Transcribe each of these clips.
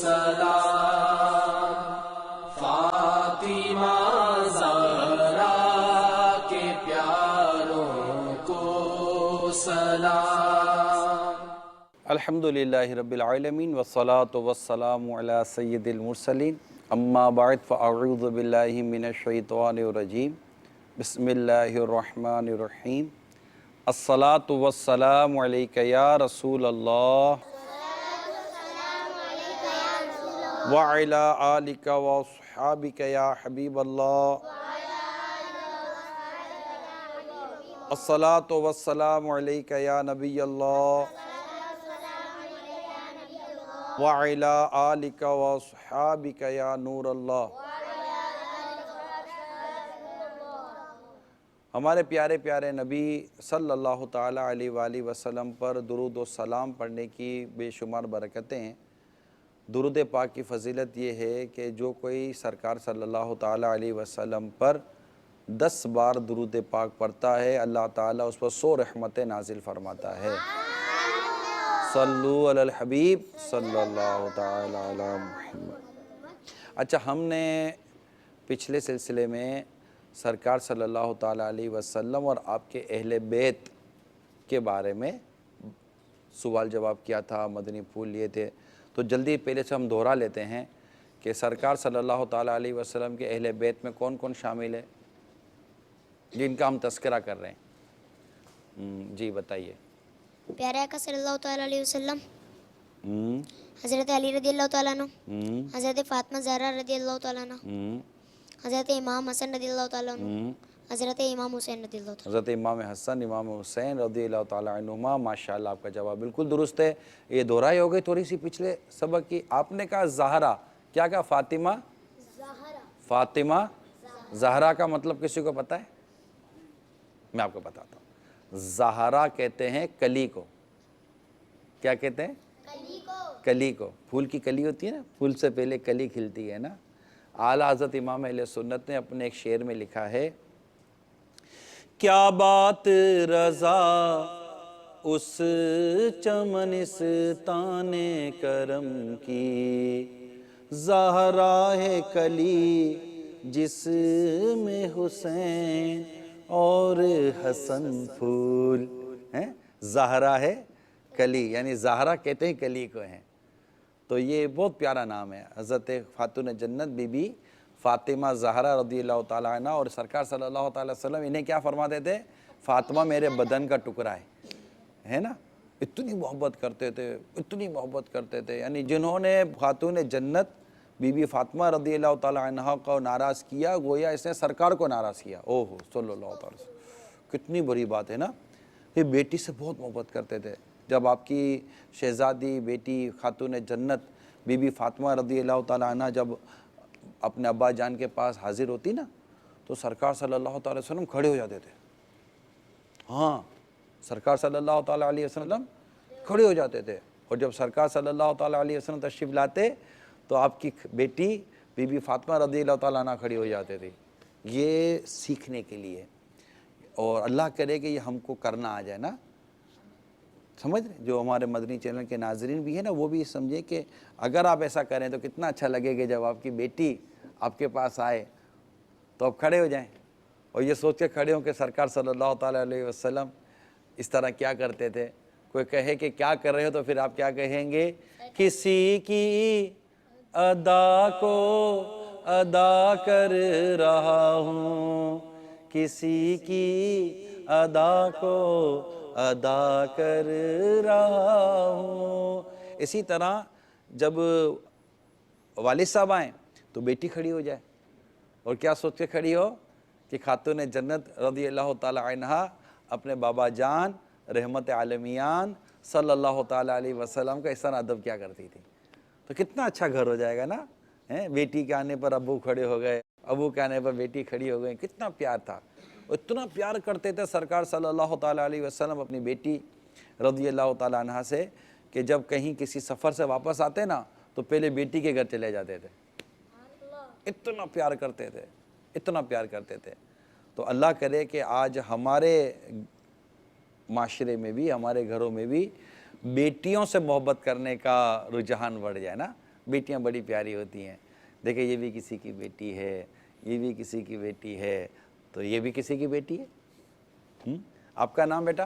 سلام، فاطمہ زہرا کے پیاروں کو سلام۔ الحمدللہ رب العالمین والصلاة والسلام علی سید المرسلین، اما بعد فاعوذ باللہ من الشیطان الرجیم، بسم اللہ الرحمن الرحیم۔ الصلاة والسلام علیک یا رسول اللہ وعلی آلک واصحابک یا حبیب اللہ۔ الصلاة والسلام علیک یا نبی اللہ وعلی آلک واصحابک یا نور اللہ۔ ہمارے پیارے پیارے نبی صلی اللہ تعالیٰ علیہ وآلہ وسلم پر درود و سلام پڑھنے کی بے شمار برکتیں ہیں۔ درود پاک کی فضیلت یہ ہے کہ جو کوئی سرکار صلی اللہ تعالیٰ علیہ وسلم پر 10 بار درود پاک پڑھتا ہے، اللہ تعالیٰ اس پر 100 رحمتیں نازل فرماتا ہے۔ صلو علی الحبیب صلی اللہ تعالیٰ علی محمد۔ اچھا، ہم نے پچھلے سلسلے میں سرکار صلی اللہ تعالیٰ علیہ وسلم اور آپ کے اہل بیت کے بارے میں سوال جواب کیا تھا، مدنی پھول لیے تھے۔ تو جلدی پہلے سے ہم دہرا لیتے ہیں کہ سرکار صلی اللہ تعالیٰ علیہ وسلم کے اہل بیت میں کون کون شامل ہے جن کا ہم تذکرہ کر رہے ہیں؟ جی بتائیے۔ پیارے آقا صلی اللہ تعالیٰ علیہ وسلم، حضرت علی رضی اللہ تعالیٰ عنہ، حضرت فاطمہ زہرا رضی اللہ تعالیٰ عنہ، حضرت امام حسن رضی اللہ تعالیٰ عنہ، حضرت امام حسین رضی اللہ تعالیٰ عنہ۔ حضرت امام حسن امام حسین رضی اللہ تعالیٰ عنہما۔ ماشاءاللہ، آپ کا جواب بالکل درست ہے۔ یہ دہرائی ہو گئی تھوڑی سی پچھلے سبق کی۔ آپ نے کہا زہرا، کیا کہا؟ فاطمہ فاطمہ زہرا کا مطلب کسی کو پتہ ہے؟ میں آپ کو بتاتا ہوں۔ زہرا کہتے ہیں کلی کو۔ کیا کہتے ہیں؟ کلی کو۔ پھول کی کلی ہوتی ہے نا، پھول سے پہلے کلی کھلتی ہے نا۔ اعلیٰ حضرت امام اہل سنت نے اپنے ایک شعر میں لکھا ہے، کیا بات رضا اس چمنستان کرم کی، زہرا ہے کلی جس میں حسین اور حسن پھول ہیں۔ زہرا ہے کلی، یعنی زہرا کہتے ہیں کلی کو ہیں۔ تو یہ بہت پیارا نام ہے۔ حضرت خاتون جنت بی بی فاطمہ زہرا رضی اللہ تعالیٰ عنہ، اور سرکار صلی اللہ تعالیٰ وسلم انہیں کیا فرماتے تھے؟ فاطمہ میرے بدن کا ٹکڑا ہے نا۔ اتنی محبت کرتے تھے، اتنی محبت کرتے تھے، یعنی جنہوں نے خاتون جنت بی بی فاطمہ رضی اللہ تعالیٰ عنہ کو ناراض کیا، گویا اس نے سرکار کو ناراض کیا۔ اوہ صلی اللہ تعالیٰ وسلم، کتنی بڑی بات ہے نا۔ یہ بیٹی سے بہت محبت کرتے تھے۔ جب آپ کی شہزادی بیٹی خاتون جنت بی بی فاطمہ رضی اللہ تعالیٰ عنہ جب اپنے ابا جان کے پاس حاضر ہوتی نا، تو سرکار صلی اللہ تعالیٰ وسلم کھڑے ہو جاتے تھے۔ ہاں، سرکار صلی اللہ تعالیٰ علیہ وسلم کھڑے ہو جاتے تھے، اور جب سرکار صلی اللہ تعالیٰ علیہ وسلم تشریف لاتے تو آپ کی بیٹی بی بی فاطمہ رضی اللہ تعالیٰ عنہ کھڑی ہو جاتے تھے۔ یہ سیکھنے کے لیے، اور اللہ کرے کہ یہ ہم کو کرنا آ جائے نا۔ سمجھ رہے؟ جو ہمارے مدنی چینل کے ناظرین بھی ہیں نا، وہ بھی سمجھے کہ اگر آپ ایسا کریں تو کتنا اچھا لگے کہ جب آپ کی بیٹی آپ کے پاس آئے تو آپ کھڑے ہو جائیں، اور یہ سوچ کے کھڑے ہوں کہ سرکار صلی اللہ تعالیٰ علیہ وسلم اس طرح کیا کرتے تھے۔ کوئی کہے کہ کیا کر رہے ہو تو پھر آپ کیا کہیں گے؟ کسی کی ادا کو ادا کر رہا ہوں، کسی کی ادا کو ادا کر رہا ہوں۔ اسی طرح جب والد صاحب آئیں تو بیٹی کھڑی ہو جائے، اور کیا سوچ کے کھڑی ہو کہ خاتون جنت رضی اللہ تعالی عنہا اپنے بابا جان رحمت عالمیان صلی اللہ تعالیٰ علیہ وسلم کا احسان ادب کیا کرتی تھی۔ تو کتنا اچھا گھر ہو جائے گا نا۔ بیٹی کے آنے پر ابو کھڑے ہو گئے، ابو کے آنے پر بیٹی کھڑی ہو گئی، کتنا پیار تھا۔ اتنا پیار کرتے تھے سرکار صلی اللہ تعالیٰ علیہ وسلم اپنی بیٹی رضی اللہ تعالیٰ عنہ سے کہ جب کہیں کسی سفر سے واپس آتے نا تو پہلے بیٹی کے گھر چلے جاتے تھے۔ اتنا پیار کرتے تھے، اتنا پیار کرتے تھے۔ تو اللہ کرے کہ آج ہمارے معاشرے میں بھی، ہمارے گھروں میں بھی بیٹیوں سے محبت کرنے کا رجحان بڑھ جائے نا۔ بیٹیاں بڑی پیاری ہوتی ہیں. دیکھیں یہ بھی کسی کی بیٹی ہے, یہ بھی کسی کی بیٹی ہے, تو یہ بھی کسی کی بیٹی ہے. آپ کا نام بیٹا؟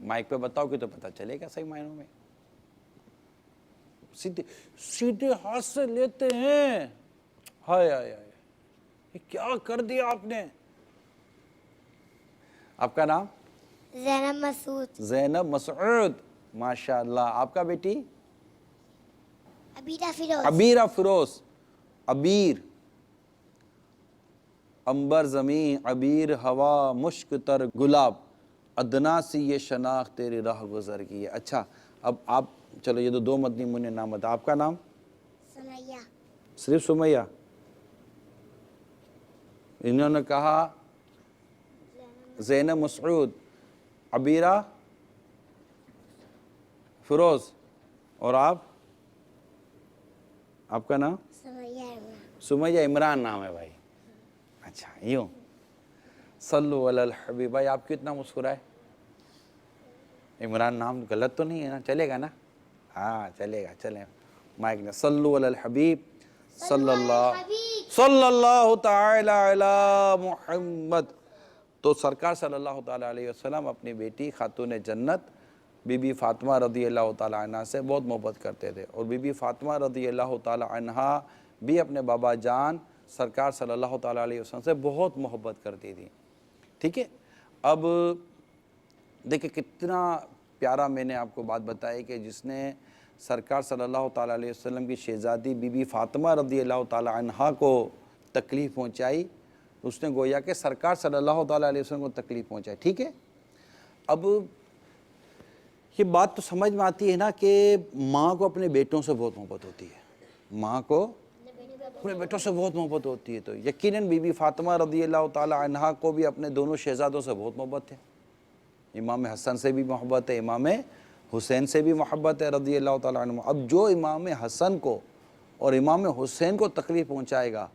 مائک پہ بتاؤ کہ تو پتہ چلے گا صحیح معنوں میں. سیدھے ہاتھ سے لیتے ہیں. ہائے ہائے ہائے, یہ کیا کر دیا آپ نے. آپ کا نام؟ زینب مسعود. زینب مسعود, ماشاءاللہ. آپ کا بیٹی؟ عبیرہ فیروز. عبیرہ فیروز. عبیر عنبر زمین, عبیر ہوا, مشک تر گلاب, ادنا سی یہ شناخت تیری راہ گزر کی ہے. اچھا اب آپ چلو, یہ تو دو مدنی منع نام بتا. آپ کا نام؟ سمیہ. صرف سمیہ؟ انہوں نے کہا زینب مسعود, عبیرہ فیروز, اور آپ کا نام؟ سمیہ عمران. سمیہ عمران نام ہے بھائی. اچھا یوں. صلو علی الحبیب. بھائی آپ کیوں اتنا مسکرائے؟ عمران نام غلط تو نہیں ہے نا؟ چلے گا نا؟ ہاں چلے گا, چلیں مائک نے. صلو علی الحبیب صلی اللہ تعالی علی محمد. تو سرکار صلی اللہ تعالی علیہ وسلم اپنی بیٹی خاتون جنت بی بی فاطمہ رضی اللہ تعالی عنہ سے بہت محبت کرتے تھے, اور بی بی فاطمہ رضی اللہ تعالی عنہ بھی اپنے بابا جان سرکار صلی اللہ تعالی علیہ وسلم سے بہت محبت کرتی تھی. ٹھیک ہے. اب دیکھیں کتنا پیارا میں نے آپ کو بات بتائی کہ جس نے سرکار صلی اللہ تعالی علیہ وسلم کی شہزادی بی بی فاطمہ رضی اللہ تعالی عنہ کو تکلیف پہنچائی, اس نے گویا کہ سرکار صلی اللہ تعالی علیہ وسلم کو تکلیف پہنچائی. ٹھیک ہے. اب یہ بات تو سمجھ میں آتی ہے نا کہ ماں کو اپنے بیٹوں سے بہت محبت ہوتی ہے. ماں کو اپنے بیٹوں سے بہت محبت ہوتی ہے, تو یقیناً بی بی فاطمہ رضی اللہ تعالی عنہ کو بھی اپنے دونوں شہزادوں سے بہت محبت ہے. امام حسن سے بھی محبت ہے, امام حسین سے بھی محبت ہے رضی اللہ تعالی عنہ. اب جو امام حسن کو اور امام حسین کو تکلیف پہنچائے گا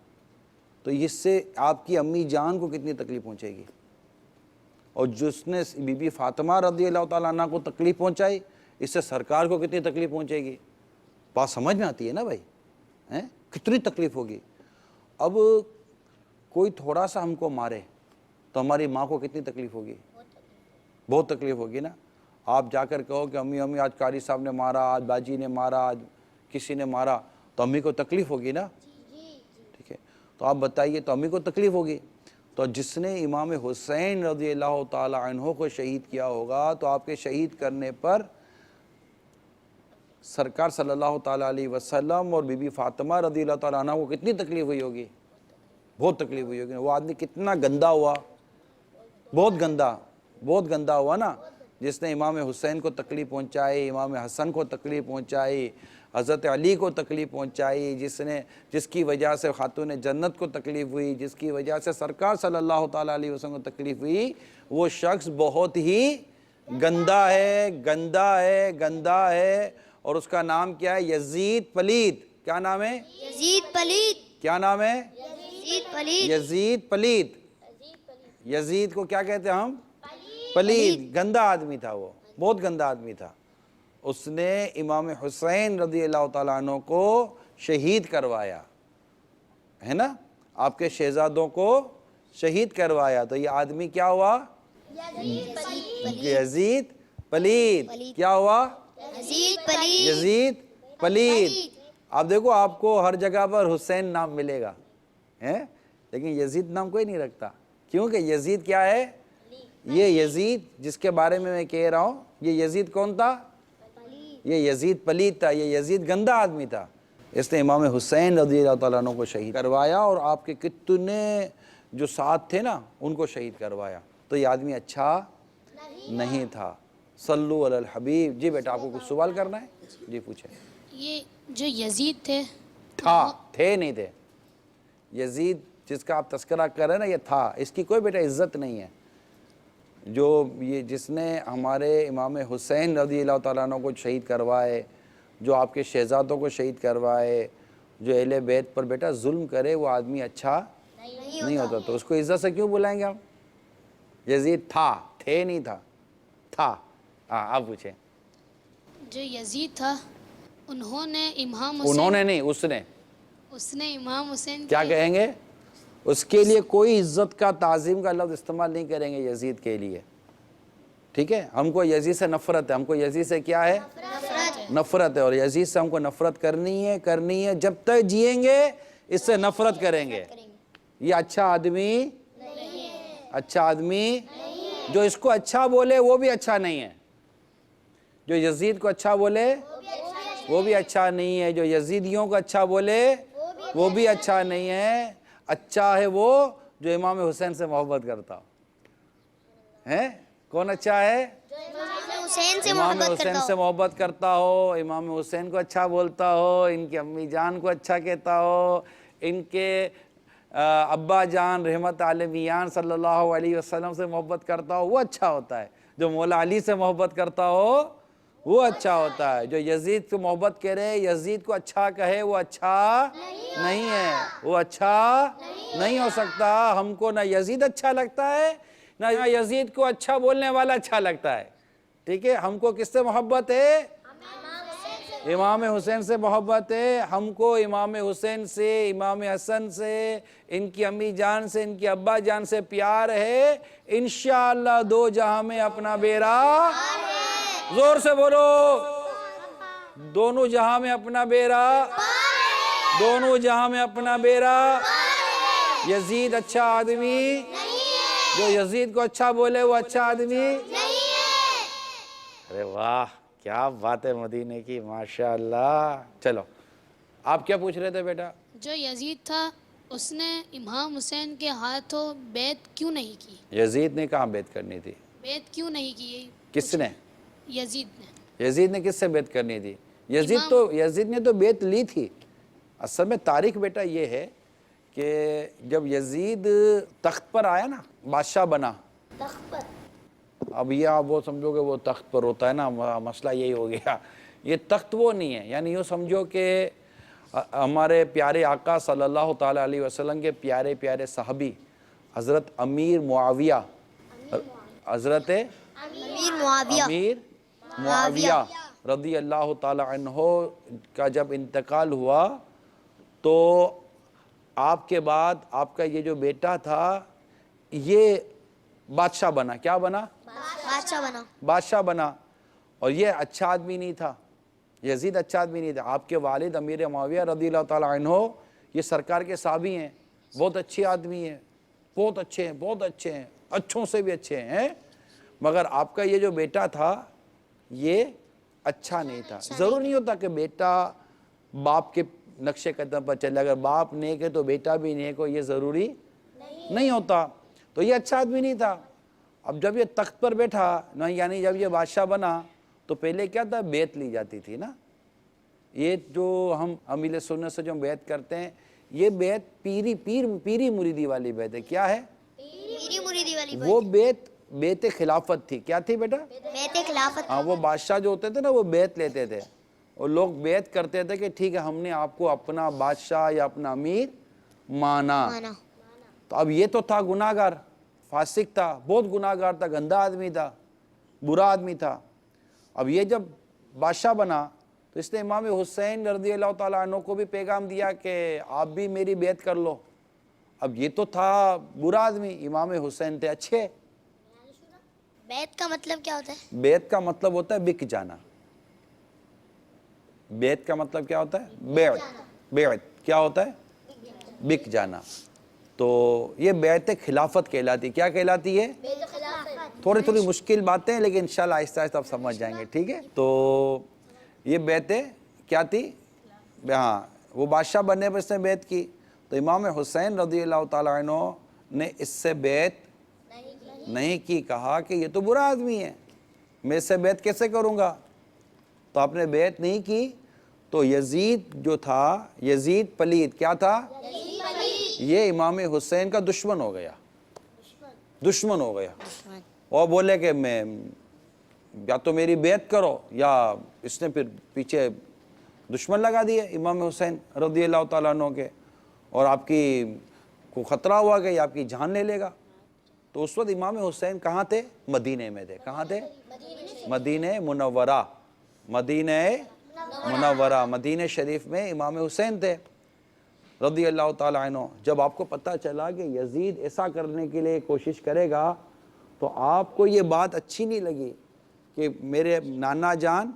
تو اس سے آپ کی امی جان کو کتنی تکلیف پہنچے گی, اور جس نے بی بی فاطمہ رضی اللہ تعالیٰ عنہ کو تکلیف پہنچائی اس سے سرکار کو کتنی تکلیف پہنچے گی. بات سمجھ میں آتی ہے نا بھائی, کتنی تکلیف ہوگی. اب کوئی تھوڑا سا ہم کو مارے تو ہماری ماں کو کتنی تکلیف ہوگی, بہت تکلیف ہوگی نا. آپ جا کر کہو کہ امی آج قاری صاحب نے مارا, آج باجی نے مارا, آج کسی نے مارا, تو امی کو تکلیف ہوگی نا. ٹھیک ہے. تو آپ بتائیے, تو امی کو تکلیف ہوگی. تو جس نے امام حسین رضی اللہ تعالی عنہ کو شہید کیا ہوگا تو آپ کے شہید کرنے پر سرکار صلی اللہ تعالی علیہ وسلم اور بی بی فاطمہ رضی اللہ تعالی عنہ کو کتنی تکلیف ہوئی ہوگی, بہت تکلیف ہوئی ہوگی. وہ آدمی کتنا گندا ہوا, بہت گندا ہوا نا, جس نے امام حسین کو تکلیف پہنچائی, امام حسن کو تکلیف پہنچائی, حضرت علی کو تکلیف پہنچائی, جس کی وجہ سے خاتون جنت کو تکلیف ہوئی, جس کی وجہ سے سرکار صلی اللہ تعالی علیہ وسلم کو تکلیف ہوئی, وہ شخص بہت ہی گندا ہے. اور اس کا نام کیا ہے؟ یزید پلید. کیا نام ہے؟ یزید پلید. کیا نام ہے؟ یزید پلید. یزید پلید. یزید کو کیا کہتے ہیں ہم؟ پلید. گندا آدمی تھا, وہ بہت گندا آدمی تھا. اس نے امام حسین رضی اللہ تعالیٰ عنہ کو شہید کروایا ہے نا, آپ کے شہزادوں کو شہید کروایا. تو یہ آدمی کیا ہوا؟ یزید پلید. کیا ہوا؟ یزید پلید. آپ دیکھو آپ کو ہر جگہ پر حسین نام ملے گا, لیکن یزید نام کوئی نہیں رکھتا. کیونکہ یزید کیا ہے؟ یہ یزید جس کے بارے میں کہہ رہا ہوں, یہ یزید کون تھا؟ یہ یزید پلید تھا, یہ یزید گندا آدمی تھا. اس نے امام حسین رضی اللہ تعالیٰ عنہ کو شہید کروایا, اور آپ کے کتنے جو ساتھ تھے نا ان کو شہید کروایا. تو یہ آدمی اچھا نہیں تھا. صلو علی الحبیب. جی بیٹا آپ کو کچھ سوال کرنا ہے؟ جی پوچھیں. یہ جو یزید تھے نہیں تھے. یزید جس کا آپ تذکرہ کر رہے ہیں نا, یہ تھا. اس کی کوئی بیٹا عزت نہیں ہے. جو یہ جس نے ہمارے امام حسین رضی اللہ تعالیٰ عنہ کو شہید کروائے, جو آپ کے شہزادوں کو شہید کروائے, جو اہل بیت پر بیٹا ظلم کرے, وہ آدمی اچھا نہیں ہوتا. تو اس کو عزت سے کیوں بلائیں گے ہم؟ یزید تھے نہیں تھا. آپ پوچھیں. جو یزید تھا انہوں نے امام حسین انہوں نے نہیں، اس نے امام حسین کیا کہیں گے؟ اس کے لیے کوئی عزت کا تعظیم کا لفظ استعمال نہیں کریں گے یزید کے لیے، ٹھیک ہے؟ ہم کو یزید سے نفرت ہے، ہم کو یزید سے کیا ہے؟ نفرت ہے، اور یزید سے ہم کو نفرت کرنی ہے، جب تک جئیں گے اس سے نفرت کریں گے۔ یہ اچھا آدمی جو اس کو اچھا بولے وہ بھی اچھا نہیں ہے، جو یزید کو اچھا بولے وہ بھی اچھا نہیں ہے، جو یزیدیوں کو اچھا بولے وہ بھی اچھا نہیں ہے۔ اچھا ہے وہ جو امام حسین سے محبت کرتا ہے۔ کون اچھا ہے؟ امام حسین سے محبت کرتا ہو، امام حسین کو اچھا بولتا ہو، ان کی امی جان کو اچھا کہتا ہو، ان کے ابا جان رحمت عالمیان صلی اللہ علیہ وسلم سے محبت کرتا ہو، وہ اچھا ہوتا ہے۔ جو مولا علی سے محبت کرتا ہو وہ اچھا ہوتا ہے۔ جو یزید کو محبت کرے، یزید کو اچھا کہے، وہ اچھا نہیں ہے، وہ اچھا نہیں ہو سکتا۔ ہم کو نہ یزید اچھا لگتا ہے، نہ یزید کو اچھا بولنے والا اچھا لگتا ہے، ٹھیک ہے؟ ہم کو کس سے محبت ہے؟ امام حسین سے محبت ہے۔ ہم کو امام حسین سے، امام حسن سے، ان کی امی جان سے، ان کی ابا جان سے پیار ہے۔ انشاءاللہ دو جہاں میں اپنا بیڑا، زور سے بولو، دونوں جہاں میں اپنا بیڑا، دونوں جہاں میں اپنا بیڑا۔ یزید اچھا آدمی، جو یزید کو اچھا بولے وہ اچھا آدمی۔ ارے واہ، کیا بات ہے مدینے کی، ماشاءاللہ۔ چلو آپ کیا پوچھ رہے تھے بیٹا؟ جو یزید تھا اس نے امام حسین کے ہاتھوں بیعت کیوں نہیں کی؟ یزید نے کہاں بیعت کرنی تھی؟ بیعت کیوں نہیں کی؟ کس نے؟ یزید نے کس سے بیعت کرنی تھی؟ یزید نے تو بیعت لی تھی۔ اصل میں تاریخ بیٹا یہ ہے کہ جب یزید تخت پر آیا نا، بادشاہ بنا، اب یہ آپ وہ سمجھو کہ وہ تخت پر ہوتا ہے نا، مسئلہ یہی ہو گیا۔ یہ تخت وہ نہیں ہے، یعنی یہ سمجھو کہ ہمارے پیارے آقا صلی اللہ تعالیٰ علیہ وسلم کے پیارے پیارے صحابی حضرت امیر معاویہ رضی اللہ تعالیٰ عنہ کا جب انتقال ہوا تو آپ کے بعد آپ کا یہ جو بیٹا تھا یہ بادشاہ بنا۔ کیا بنا؟ بادشاہ بنا۔ اور یہ اچھا آدمی نہیں تھا، یزید اچھا آدمی نہیں تھا۔ آپ کے والد امیر معاویہ رضی اللہ تعالیٰ عنہ یہ سرکار کے صحابی ہیں، بہت اچھے آدمی ہیں، بہت اچھے ہیں، اچھوں سے بھی اچھے ہیں، مگر آپ کا یہ جو بیٹا تھا یہ اچھا نہیں تھا۔ ضرور نہیں ہوتا کہ بیٹا باپ کے نقش قدم پر چلے، اگر باپ نیک ہے تو بیٹا بھی نیک ہو، یہ ضروری نہیں ہوتا۔ تو یہ اچھا آدمی نہیں تھا۔ اب جب یہ تخت پر بیٹھا، یعنی جب یہ بادشاہ بنا، تو پہلے کیا تھا؟ بیعت لی جاتی تھی نا۔ یہ جو ہم امیل سنت سے جو بیعت کرتے ہیں، یہ بیعت پیری مریدی والی بیعت ہے۔ کیا ہے؟ وہ بیعت خلافت تھی۔ کیا تھی بیٹا؟ بیعت خلافت۔ ہاں، وہ بادشاہ جو ہوتے تھے نا وہ بیعت لیتے تھے، اور لوگ بیعت کرتے تھے کہ ٹھیک ہے ہم نے آپ کو اپنا بادشاہ یا اپنا امیر مانا۔ تو اب یہ تو تھا گناہگار، فاسق تھا، بہت گناہگار تھا، گندا آدمی تھا، برا آدمی تھا۔ اب یہ جب بادشاہ بنا تو اس نے امام حسین رضی اللہ تعالیٰ عنہ کو بھی پیغام دیا کہ آپ بھی میری بیعت کر لو۔ اب یہ تو تھا برا آدمی، امام حسین تھے اچھے۔ بیعت کا مطلب کیا ہوتا ہے؟ بیعت کا مطلب ہوتا ہے بک جانا۔ بیعت کا مطلب کیا ہوتا ہے؟ بیعت کیا ہوتا ہے؟ بک جانا۔ تو یہ بیعت خلافت کہلاتی۔ کیا کہلاتی ہے؟ تھوڑی مشکل باتیں، لیکن انشاءاللہ آہستہ آہستہ آپ سمجھ جائیں گے، ٹھیک ہے؟ تو یہ بیعت کیا تھی؟ ہاں، وہ بادشاہ بننے پر اس نے بیعت کی، تو امام حسین رضی اللہ تعالیٰ عنہ نے اس سے بیعت نہیں کی، کہا کہ یہ تو برا آدمی ہے، میں اس سے بیعت کیسے کروں گا؟ تو آپ نے بیعت نہیں کی، تو یزید جو تھا، یزید پلید کیا تھا؟ یہ امام حسین کا دشمن ہو گیا، اور بولے کہ میں یا تو میری بیعت کرو، یا اس نے پھر پیچھے دشمن لگا دیے امام حسین رضی اللہ تعالیٰ عنہ کے، اور آپ کی کو خطرہ ہوا کہ یہ آپ کی جان لے لے گا۔ تو اس وقت امام حسین کہاں تھے؟ مدینے میں تھے۔ کہاں تھے؟ مدینہ منورہ، مدینہ منورہ مدینہ شریف میں امام حسین تھے رضی اللہ تعالیٰ عنہ. جب آپ کو پتہ چلا کہ یزید ایسا کرنے کے لیے کوشش کرے گا تو آپ کو یہ بات اچھی نہیں لگی کہ میرے نانا جان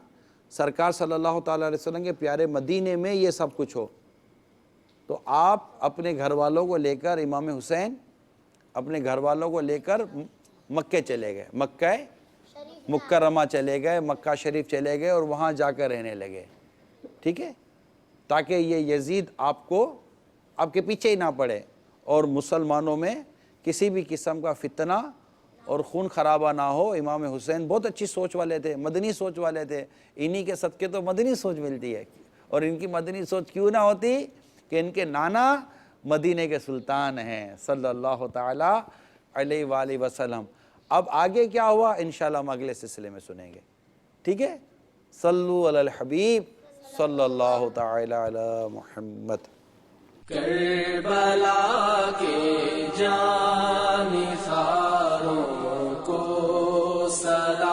سرکار صلی اللہ تعالیٰ علیہ وسلم کے پیارے مدینے میں یہ سب کچھ ہو. تو آپ اپنے گھر والوں کو لے کر امام حسین اپنے گھر والوں کو لے کر مکے چلے گئے, مکہ مکرمہ چلے گئے, مکہ شریف چلے گئے اور وہاں جا کر رہنے لگے. ٹھیک ہے, تاکہ یہ یزید آپ کے پیچھے ہی نہ پڑے اور مسلمانوں میں کسی بھی قسم کا فتنہ اور خون خرابہ نہ ہو. امام حسین بہت اچھی سوچ والے تھے, مدنی سوچ والے تھے. انہی کے صدقے تو مدنی سوچ ملتی ہے. اور ان کی مدنی سوچ کیوں نہ ہوتی کہ ان کے نانا مدینے کے سلطان ہیں صلی اللہ تعالی علیہ وآلہ وسلم. اب آگے کیا ہوا انشاءاللہ ہم اگلے سلسلے میں سنیں گے. ٹھیک ہے, صلو علی الحبیب صلی اللہ تعالی علی محمد. کربلا کے جانثاروں کو سلام